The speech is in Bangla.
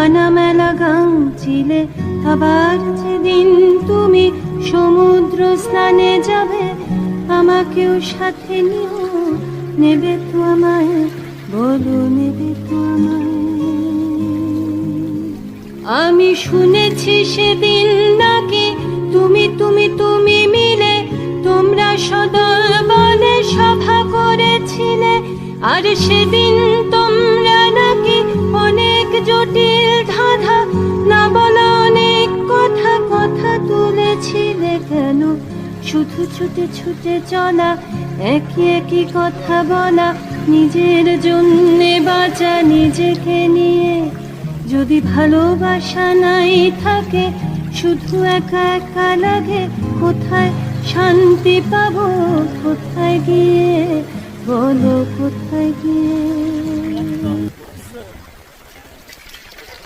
আনা মেলা গাঙচিলে আবার যেদিন তুমি সমুদ্র স্নানে যাবে, আমাকেও সাথে নিও, নেবে তো আমায়, বলো নেবে তো আমায়। আমি শুনেছি সেদিন নাকি তুমি তুমি তুমি মিলে তোমরা সদল বলে সভা করেছিলে, আর সেদিন তোমরা নাকি অনেক জটিল ধাঁধা না বলা অনেক কথা কথা তুলেছিলে। কেন শুধু ছুটে ছুটে চলা, একই একই কথা বলা, নিজের জন্যে বাঁচা নিজেকে নিয়ে। যদি ভালোবাসা নাই থাকে, শুধু একা একা লাগে, কোথায় শান্তি পাবো, কোথায় গিয়ে, বলো কোথায় গিয়ে।